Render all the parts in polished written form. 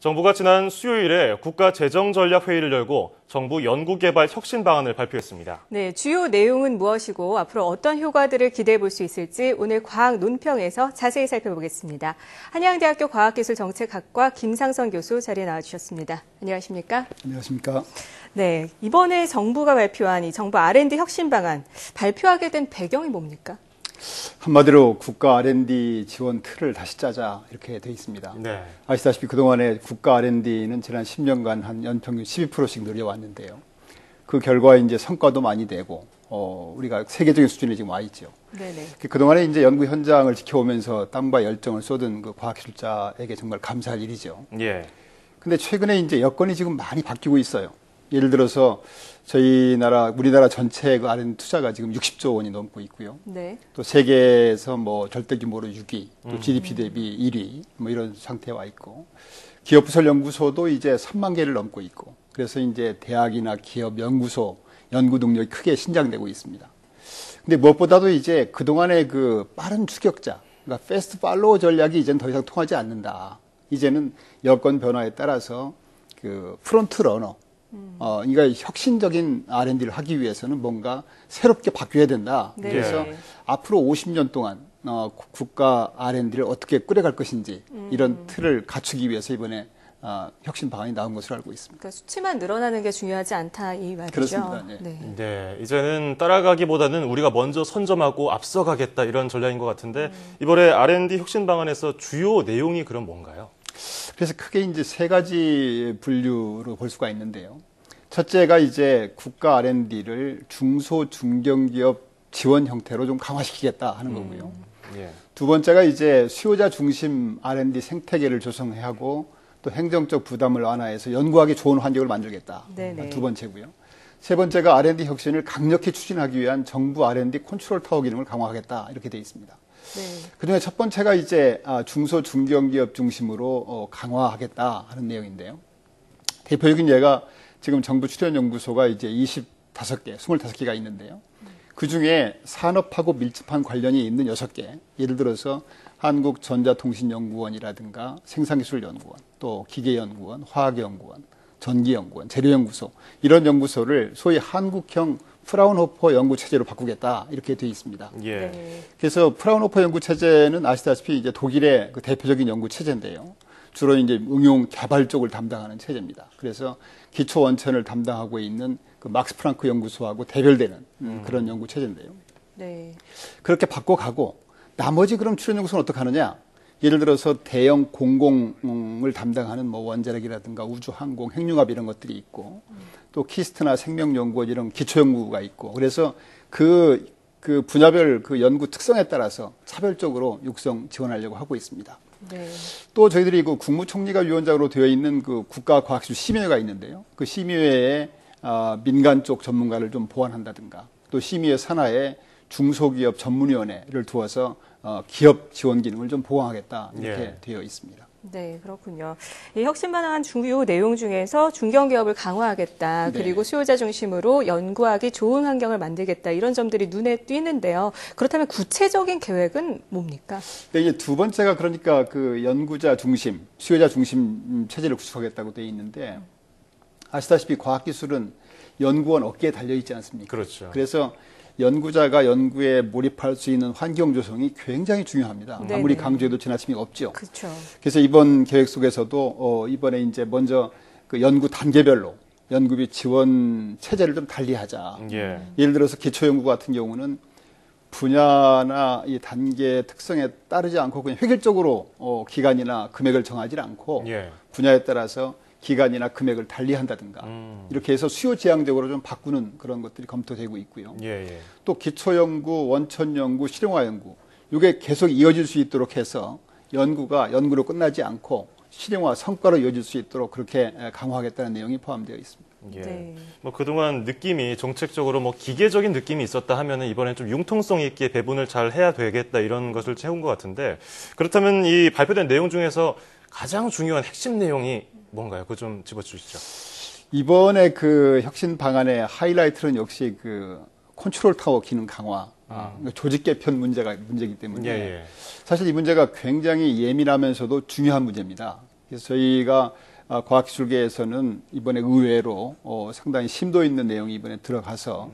정부가 지난 수요일에 국가재정전략회의를 열고 정부 연구개발 혁신 방안을 발표했습니다. 네, 주요 내용은 무엇이고 앞으로 어떤 효과들을 기대해 볼 수 있을지 오늘 과학 논평에서 자세히 살펴보겠습니다. 한양대학교 과학기술정책학과 김상선 교수 자리에 나와주셨습니다. 안녕하십니까? 안녕하십니까? 네, 이번에 정부가 발표한 이 정부 R&D 혁신 방안 발표하게 된 배경이 뭡니까? 한마디로 국가 R&D 지원 틀을 다시 짜자 이렇게 돼 있습니다. 네. 아시다시피 그동안에 국가 R&D는 지난 10년간 한 연평균 12%씩 늘려왔는데요. 그 결과 이제 성과도 많이 되고 우리가 세계적인 수준에 지금 와 있죠. 네네. 그동안에 이제 연구 현장을 지켜오면서 땀과 열정을 쏟은 그 과학기술자에게 정말 감사할 일이죠. 예. 근데 최근에 이제 여건이 지금 많이 바뀌고 있어요. 예를 들어서 우리나라 전체 그 R&D 투자가 지금 60조 원이 넘고 있고요. 네. 또 세계에서 뭐 절대 규모로 6위, 또 GDP 대비 1위, 뭐 이런 상태에 와 있고, 기업부설 연구소도 이제 3만 개를 넘고 있고, 그래서 이제 대학이나 기업 연구소, 연구 능력이 크게 신장되고 있습니다. 근데 무엇보다도 이제 그동안의 그 빠른 추격자, 그러니까 패스트 팔로우 전략이 이제는 더 이상 통하지 않는다. 이제는 여건 변화에 따라서 그 프론트 러너, 그러니까 혁신적인 R&D를 하기 위해서는 뭔가 새롭게 바뀌어야 된다. 네. 그래서 앞으로 50년 동안 국가 R&D를 어떻게 꾸려갈 것인지 이런 틀을 갖추기 위해서 이번에 혁신 방안이 나온 것으로 알고 있습니다. 그러니까 수치만 늘어나는 게 중요하지 않다 이 말이죠. 그렇습니다. 네. 네. 네, 이제는 따라가기보다는 우리가 먼저 선점하고 앞서가겠다 이런 전략인 것 같은데 이번에 R&D 혁신 방안에서 주요 내용이 그럼 뭔가요? 그래서 크게 이제 세 가지 분류로 볼 수가 있는데요. 첫째가 이제 국가 R&D를 중소 중견기업 지원 형태로 좀 강화시키겠다 하는 거고요. 예. 두 번째가 이제 수요자 중심 R&D 생태계를 조성해 하고 또 행정적 부담을 완화해서 연구하기 좋은 환경을 만들겠다. 네네. 두 번째고요. 세 번째가 R&D 혁신을 강력히 추진하기 위한 정부 R&D 컨트롤 타워 기능을 강화하겠다 이렇게 돼 있습니다. 네. 그중에 첫 번째가 이제 중소 중견기업 중심으로 강화하겠다 하는 내용인데요. 대표적인 예가 지금 정부 출연연구소가 이제 25개가 있는데요. 그중에 산업하고 밀접한 관련이 있는 6개, 예를 들어서 한국전자통신연구원이라든가 생산기술연구원, 또 기계연구원, 화학연구원, 전기연구원, 재료연구소 이런 연구소를 소위 한국형 프라운호퍼 연구체제로 바꾸겠다 이렇게 되어 있습니다. 예. 네. 그래서 프라운호퍼 연구체제는 아시다시피 이제 독일의 그 대표적인 연구체제인데요. 주로 이제 응용 개발 쪽을 담당하는 체제입니다. 그래서 기초 원천을 담당하고 있는 그 막스 프랑크 연구소하고 대별되는 그런 연구체제인데요. 네. 그렇게 바꿔가고 나머지 그럼 출연연구소는 어떻게 하느냐? 예를 들어서 대형 공공을 담당하는 뭐 원자력이라든가 우주항공, 핵융합 이런 것들이 있고 또 키스트나 생명연구원 이런 기초연구가 있고 그래서 그 분야별 그 연구 특성에 따라서 차별적으로 육성 지원하려고 하고 있습니다. 네. 또 저희들이 그 국무총리가 위원장으로 되어 있는 그 국가과학기술 심의회가 있는데요. 그 심의회에 민간 쪽 전문가를 좀 보완한다든가 또 심의회 산하에 중소기업 전문위원회를 두어서 기업 지원 기능을 좀 보강하겠다 이렇게 예. 되어 있습니다. 네, 그렇군요. 이 혁신 방안 주요 내용 중에서 중견기업을 강화하겠다. 네. 그리고 수요자 중심으로 연구하기 좋은 환경을 만들겠다. 이런 점들이 눈에 띄는데요. 그렇다면 구체적인 계획은 뭡니까? 네, 이제 두 번째가 그러니까 그 연구자 중심, 수요자 중심 체제를 구축하겠다고 되어 있는데 아시다시피 과학기술은 연구원 어깨에 달려 있지 않습니까? 그렇죠. 그래서 연구자가 연구에 몰입할 수 있는 환경 조성이 굉장히 중요합니다. 네네. 아무리 강조해도 지나침이 없죠. 그렇죠. 그래서 이번 계획 속에서도 이번에 이제 먼저 그 연구 단계별로 연구비 지원 체제를 좀 달리하자. 예. 예를 들어서 기초연구 같은 경우는 분야나 이 단계 특성에 따르지 않고 그냥 획일적으로 기간이나 금액을 정하지 않고 예. 분야에 따라서 기간이나 금액을 달리한다든가 이렇게 해서 수요 지향적으로 좀 바꾸는 그런 것들이 검토되고 있고요. 예, 예. 또 기초연구, 원천연구, 실용화 연구 이게 계속 이어질 수 있도록 해서 연구가 연구로 끝나지 않고 실용화 성과로 이어질 수 있도록 그렇게 강화하겠다는 내용이 포함되어 있습니다. 예. 네. 뭐 그동안 느낌이 정책적으로 뭐 기계적인 느낌이 있었다 하면은 이번엔 좀 융통성 있게 배분을 잘 해야 되겠다 이런 것을 채운 것 같은데 그렇다면 이 발표된 내용 중에서 가장 중요한 핵심 내용이 뭔가요? 그거 좀 집어주시죠. 이번에 그 혁신 방안의 하이라이트는 역시 그 컨트롤 타워 기능 강화, 조직 개편 문제이기 때문에 예, 예. 사실 이 문제가 굉장히 예민하면서도 중요한 문제입니다. 그래서 저희가 과학기술계에서는 이번에 의외로 상당히 심도 있는 내용이 이번에 들어가서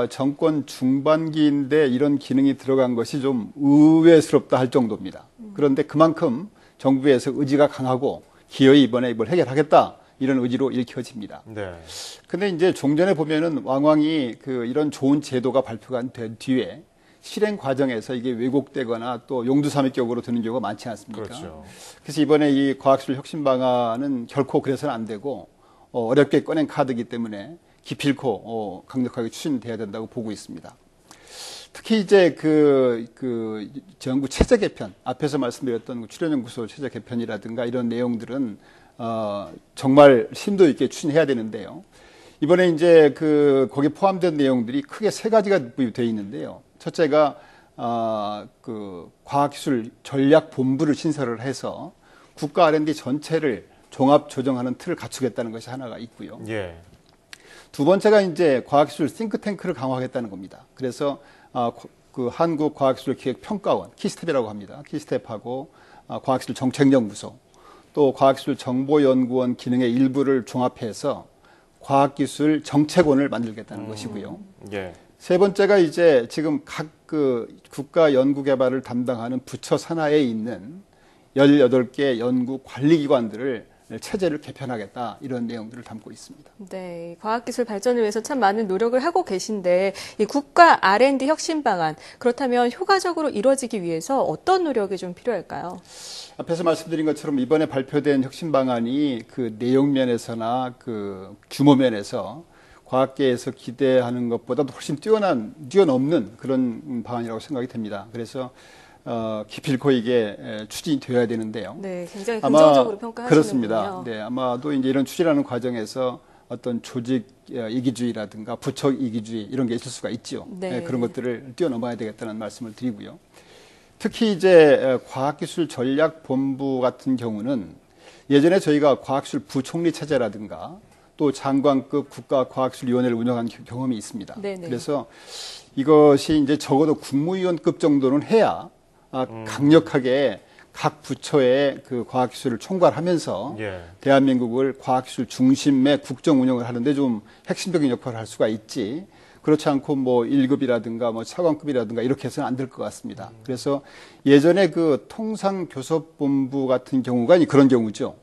정권 중반기인데 이런 기능이 들어간 것이 좀 의외스럽다 할 정도입니다. 그런데 그만큼 정부에서 의지가 강하고 기어이 이번에 이걸 해결하겠다 이런 의지로 읽혀집니다. 네. 근데 이제 종전에 보면은 왕왕이 이런 좋은 제도가 발표가 된 뒤에 실행 과정에서 이게 왜곡되거나 또 용두사미격으로 드는 경우가 많지 않습니까? 그렇죠. 그래서 이번에 이 과학기술 혁신 방안은 결코 그래서는 안 되고 어렵게 꺼낸 카드이기 때문에 기필코 강력하게 추진돼야 된다고 보고 있습니다. 특히 이제 정부 체제 개편, 앞에서 말씀드렸던 출연연구소 체제 개편이라든가 이런 내용들은 정말 심도 있게 추진해야 되는데요. 이번에 이제 거기에 포함된 내용들이 크게 세 가지가 되어 있는데요. 첫째가 과학기술 전략본부를 신설을 해서 국가 R&D 전체를 종합 조정하는 틀을 갖추겠다는 것이 하나가 있고요. 예. 두 번째가 이제 과학기술 싱크탱크를 강화하겠다는 겁니다. 그래서 한국과학기술기획평가원 키스텝이라고 합니다. 키스텝하고 과학기술 정책연구소 또 과학기술 정보연구원 기능의 일부를 종합해서 과학기술 정책원을 만들겠다는 것이고요. 예. 세 번째가 이제 지금 각 국가 연구 개발을 담당하는 부처 산하에 있는 18개 연구 관리기관들을 체제를 개편하겠다 이런 내용들을 담고 있습니다. 네, 과학기술 발전을 위해서 참 많은 노력을 하고 계신데 이 국가 R&D 혁신 방안 그렇다면 효과적으로 이루어지기 위해서 어떤 노력이 좀 필요할까요? 앞에서 말씀드린 것처럼 이번에 발표된 혁신 방안이 내용 면에서나 규모 면에서 과학계에서 기대하는 것보다도 훨씬 뛰어넘는 그런 방안이라고 생각이 됩니다. 그래서 기필코 이게 추진이 되어야 되는데요. 네, 굉장히 긍정적으로 평가하시는군요. 그렇습니다. 네, 아마도 이제 이런 추진하는 과정에서 어떤 조직 이기주의라든가 부처 이기주의 이런 게 있을 수가 있죠. 네. 네, 그런 것들을 뛰어넘어야 되겠다는 말씀을 드리고요. 특히 이제 과학기술 전략본부 같은 경우는 예전에 저희가 과학기술 부총리 체제라든가 또 장관급 국가과학기술위원회를 운영한 경험이 있습니다. 네네. 그래서 이것이 이제 적어도 국무위원급 정도는 해야 강력하게 각 부처의 과학기술을 총괄하면서 예. 대한민국을 과학기술 중심의 국정 운영을 하는데 좀 핵심적인 역할을 할 수가 있지. 그렇지 않고 1급이라든가 차관급이라든가 이렇게 해서는 안 될 것 같습니다. 그래서 예전에 통상교섭본부 같은 경우가 그런 경우죠.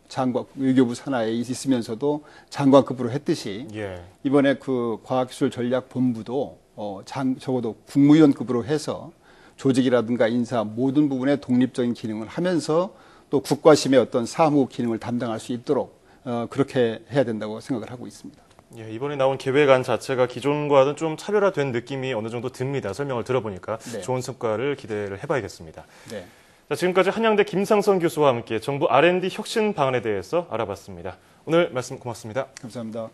외교부 산하에 있으면서도 장관급으로 했듯이 예. 이번에 과학기술 전략본부도 적어도 국무위원급으로 해서 조직이라든가 인사 모든 부분에 독립적인 기능을 하면서 또 국가심의 어떤 사무 기능을 담당할 수 있도록 그렇게 해야 된다고 생각을 하고 있습니다. 예, 이번에 나온 계획안 자체가 기존과는 좀 차별화된 느낌이 어느 정도 듭니다. 설명을 들어보니까 네. 좋은 성과를 기대를 해봐야겠습니다. 네. 자, 지금까지 한양대 김상선 교수와 함께 정부 R&D 혁신 방안에 대해서 알아봤습니다. 오늘 말씀 고맙습니다. 감사합니다.